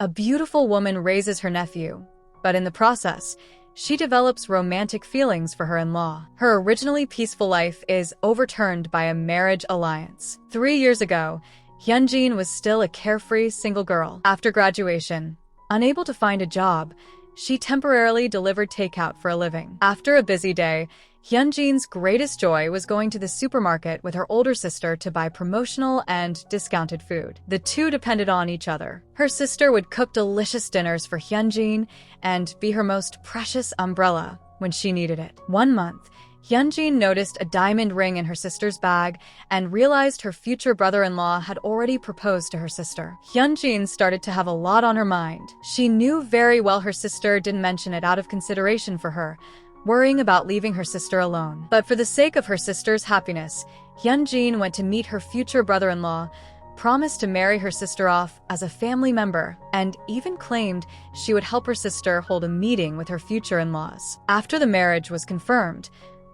A beautiful woman raises her nephew, but in the process, she develops romantic feelings for her in-law. Her originally peaceful life is overturned by a marriage alliance. 3 years ago, Hyunjin was still a carefree single girl. After graduation, unable to find a job, she temporarily delivered takeout for a living. After a busy day, Hyunjin's greatest joy was going to the supermarket with her older sister to buy promotional and discounted food. The two depended on each other. Her sister would cook delicious dinners for Hyunjin and be her most precious umbrella when she needed it. One month, Hyunjin noticed a diamond ring in her sister's bag and realized her future brother-in-law had already proposed to her sister. Hyunjin started to have a lot on her mind. She knew very well her sister didn't mention it out of consideration for her, worrying about leaving her sister alone. But for the sake of her sister's happiness, Hyunjin went to meet her future brother-in-law, promised to marry her sister off as a family member, and even claimed she would help her sister hold a meeting with her future in-laws. After the marriage was confirmed,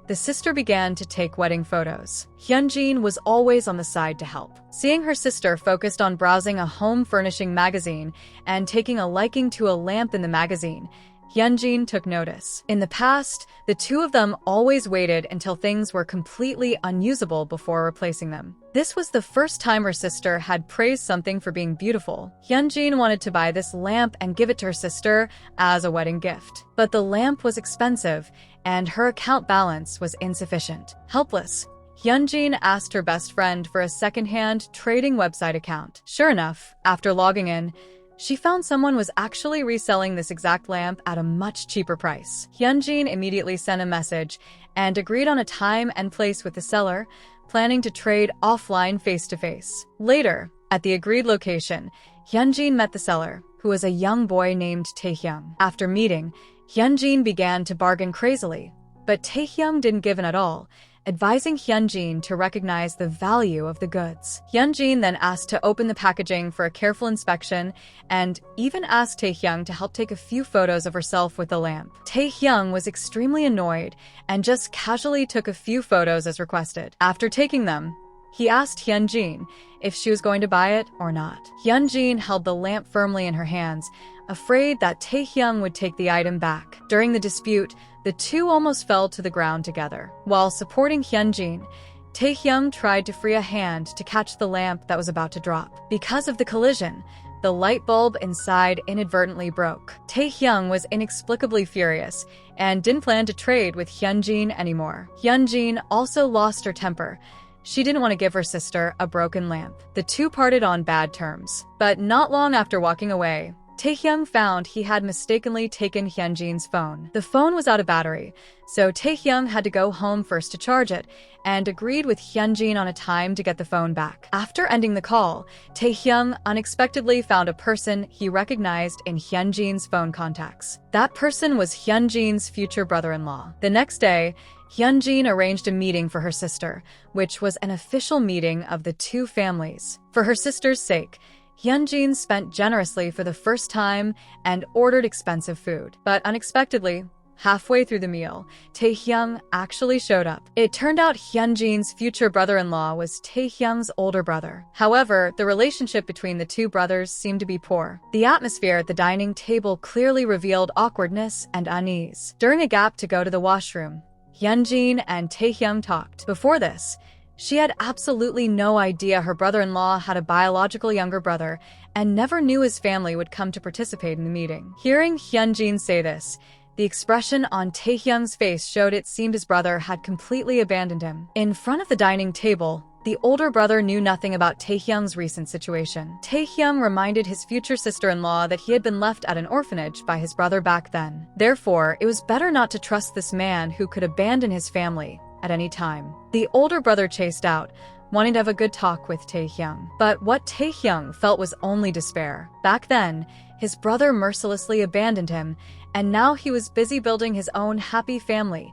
the sister began to take wedding photos. Hyunjin was always on the side to help. Seeing her sister focused on browsing a home furnishing magazine and taking a liking to a lamp in the magazine, Hyunjin took notice. In the past, the two of them always waited until things were completely unusable before replacing them. This was the first time her sister had praised something for being beautiful. Hyunjin wanted to buy this lamp and give it to her sister as a wedding gift. But the lamp was expensive, and her account balance was insufficient. Helpless, Hyunjin asked her best friend for a second-hand trading website account. Sure enough, after logging in, she found someone was actually reselling this exact lamp at a much cheaper price. Hyunjin immediately sent a message and agreed on a time and place with the seller, planning to trade offline face-to-face. Later, at the agreed location, Hyunjin met the seller, who was a young boy named Taehyung. After meeting, Hyunjin began to bargain crazily, but Taehyung didn't give in at all, advising Hyunjin to recognize the value of the goods. Hyunjin then asked to open the packaging for a careful inspection and even asked Taehyung to help take a few photos of herself with the lamp. Taehyung was extremely annoyed and just casually took a few photos as requested. After taking them, he asked Hyunjin if she was going to buy it or not. Hyunjin held the lamp firmly in her hands, afraid that Taehyung would take the item back. During the dispute, the two almost fell to the ground together. While supporting Hyunjin, Taehyung tried to free a hand to catch the lamp that was about to drop. Because of the collision, the light bulb inside inadvertently broke. Taehyung was inexplicably furious and didn't plan to trade with Hyunjin anymore. Hyunjin also lost her temper. She didn't want to give her sister a broken lamp. The two parted on bad terms. But not long after walking away, Taehyung found he had mistakenly taken Hyunjin's phone. The phone was out of battery, so Taehyung had to go home first to charge it, and agreed with Hyunjin on a time to get the phone back. After ending the call, Taehyung unexpectedly found a person he recognized in Hyunjin's phone contacts. That person was Hyunjin's future brother-in-law. The next day, Hyunjin arranged a meeting for her sister, which was an official meeting of the two families. For her sister's sake, Hyunjin spent generously for the first time and ordered expensive food. But unexpectedly, halfway through the meal, Taehyung actually showed up. It turned out Hyunjin's future brother-in-law was Taehyung's older brother. However, the relationship between the two brothers seemed to be poor. The atmosphere at the dining table clearly revealed awkwardness and unease. During a gap to go to the washroom, Hyunjin and Taehyung talked. Before this, she had absolutely no idea her brother-in-law had a biological younger brother and never knew his family would come to participate in the meeting. Hearing Hyunjin say this, the expression on Taehyung's face showed it seemed his brother had completely abandoned him. In front of the dining table, the older brother knew nothing about Taehyung's recent situation. Taehyung reminded his future sister-in-law that he had been left at an orphanage by his brother back then. Therefore, it was better not to trust this man who could abandon his family at any time. The older brother chased out, wanting to have a good talk with Taehyung. But what Taehyung felt was only despair. Back then, his brother mercilessly abandoned him, and now he was busy building his own happy family,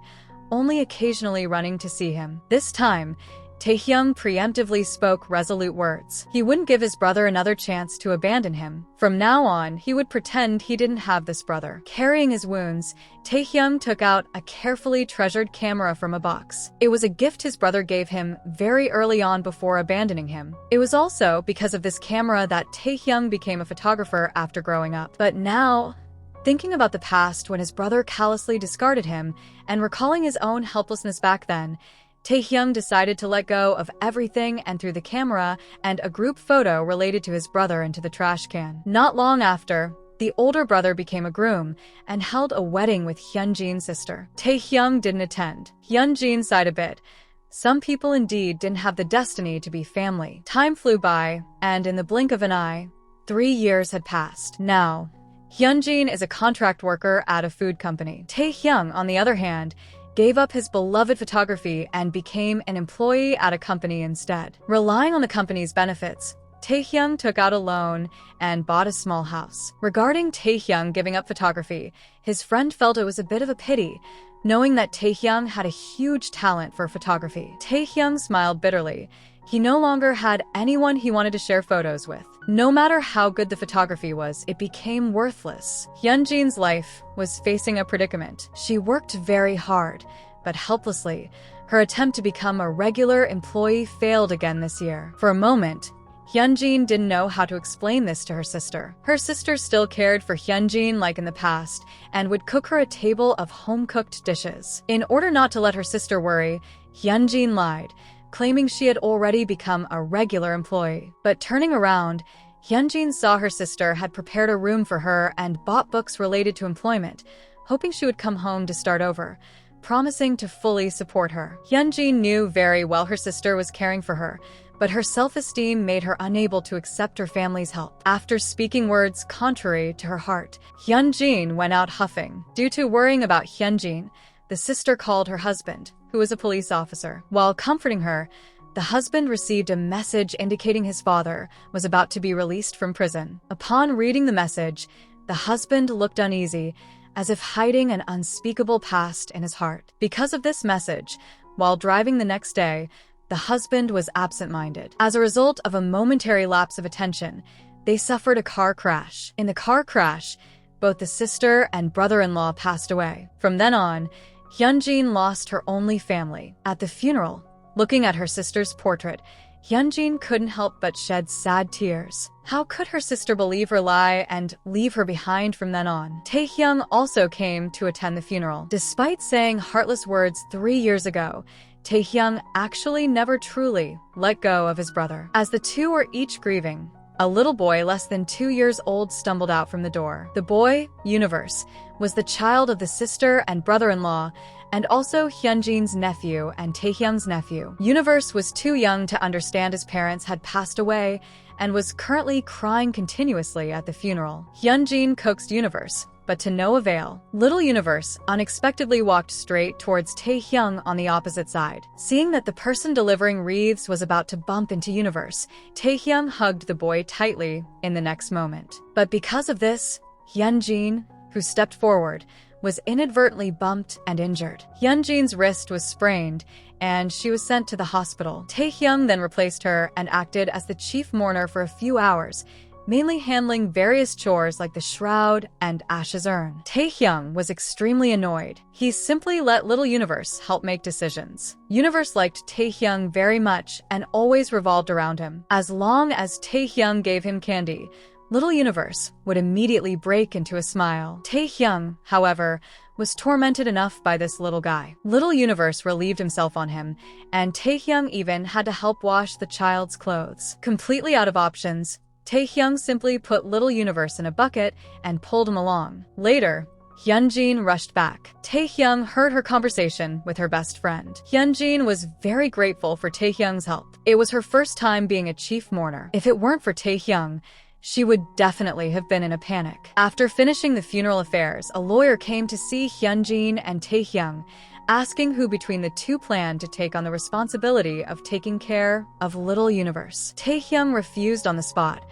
only occasionally running to see him. This time, Taehyung preemptively spoke resolute words. He wouldn't give his brother another chance to abandon him. From now on, he would pretend he didn't have this brother. Carrying his wounds, Taehyung took out a carefully treasured camera from a box. It was a gift his brother gave him very early on before abandoning him. It was also because of this camera that Taehyung became a photographer after growing up. But now, thinking about the past when his brother callously discarded him and recalling his own helplessness back then, Taehyung decided to let go of everything and threw the camera and a group photo related to his brother into the trash can. Not long after, the older brother became a groom and held a wedding with Hyunjin's sister. Taehyung didn't attend. Hyunjin sighed a bit. Some people indeed didn't have the destiny to be family. Time flew by, and in the blink of an eye, 3 years had passed. Now, Hyunjin is a contract worker at a food company. Taehyung, on the other hand, gave up his beloved photography and became an employee at a company instead. Relying on the company's benefits, Taehyung took out a loan and bought a small house. Regarding Taehyung giving up photography, his friend felt it was a bit of a pity, knowing that Taehyung had a huge talent for photography. Taehyung smiled bitterly. He no longer had anyone he wanted to share photos with. No matter how good the photography was, it became worthless. Hyunjin's life was facing a predicament. She worked very hard, but helplessly. Her attempt to become a regular employee failed again this year. For a moment, Hyunjin didn't know how to explain this to her sister. Her sister still cared for Hyunjin like in the past and would cook her a table of home-cooked dishes. In order not to let her sister worry, Hyunjin lied, claiming she had already become a regular employee. But turning around, Hyunjin saw her sister had prepared a room for her and bought books related to employment, hoping she would come home to start over, promising to fully support her. Hyunjin knew very well her sister was caring for her, but her self-esteem made her unable to accept her family's help. After speaking words contrary to her heart, Hyunjin went out huffing. Due to worrying about Hyunjin, the sister called her husband, who was a police officer. While comforting her, the husband received a message indicating his father was about to be released from prison. Upon reading the message, the husband looked uneasy, as if hiding an unspeakable past in his heart. Because of this message, while driving the next day, the husband was absent-minded. As a result of a momentary lapse of attention, they suffered a car crash. In the car crash, both the sister and brother-in-law passed away. From then on, Hyunjin lost her only family. At the funeral, looking at her sister's portrait, Hyunjin couldn't help but shed sad tears. How could her sister believe her lie and leave her behind from then on? Taehyung also came to attend the funeral. Despite saying heartless words 3 years ago, Taehyung actually never truly let go of his brother. As the two were each grieving, a little boy less than 2 years old stumbled out from the door. The boy, Universe, was the child of the sister and brother-in-law, and also Hyunjin's nephew and Taehyung's nephew. Universe was too young to understand his parents had passed away and was currently crying continuously at the funeral. Hyunjin coaxed Universe, but to no avail. Little Universe unexpectedly walked straight towards Taehyung on the opposite side. Seeing that the person delivering wreaths was about to bump into Universe, Taehyung hugged the boy tightly in the next moment. But because of this, Hyunjin, who stepped forward, was inadvertently bumped and injured. Hyunjin's wrist was sprained, and she was sent to the hospital. Taehyung then replaced her and acted as the chief mourner for a few hours, mainly handling various chores like the shroud and ashes urn. Taehyung was extremely annoyed. He simply let Little Universe help make decisions. Universe liked Taehyung very much and always revolved around him. As long as Taehyung gave him candy, Little Universe would immediately break into a smile. Taehyung, however, was tormented enough by this little guy. Little Universe relieved himself on him, and Taehyung even had to help wash the child's clothes. Completely out of options, Taehyung simply put Little Universe in a bucket and pulled him along. Later, Hyunjin rushed back. Taehyung heard her conversation with her best friend. Hyunjin was very grateful for Taehyung's help. It was her first time being a chief mourner. If it weren't for Taehyung, she would definitely have been in a panic. After finishing the funeral affairs, a lawyer came to see Hyunjin and Taehyung, asking who between the two planned to take on the responsibility of taking care of Little Universe. Taehyung refused on the spot,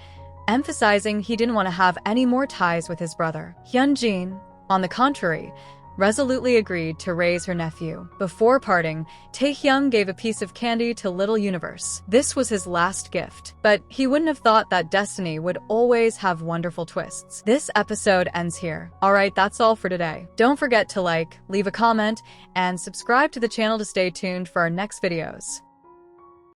emphasizing he didn't want to have any more ties with his brother. Hyunjin, on the contrary, resolutely agreed to raise her nephew. Before parting, Taehyung gave a piece of candy to Little Universe. This was his last gift, but he wouldn't have thought that destiny would always have wonderful twists. This episode ends here. Alright, that's all for today. Don't forget to like, leave a comment, and subscribe to the channel to stay tuned for our next videos.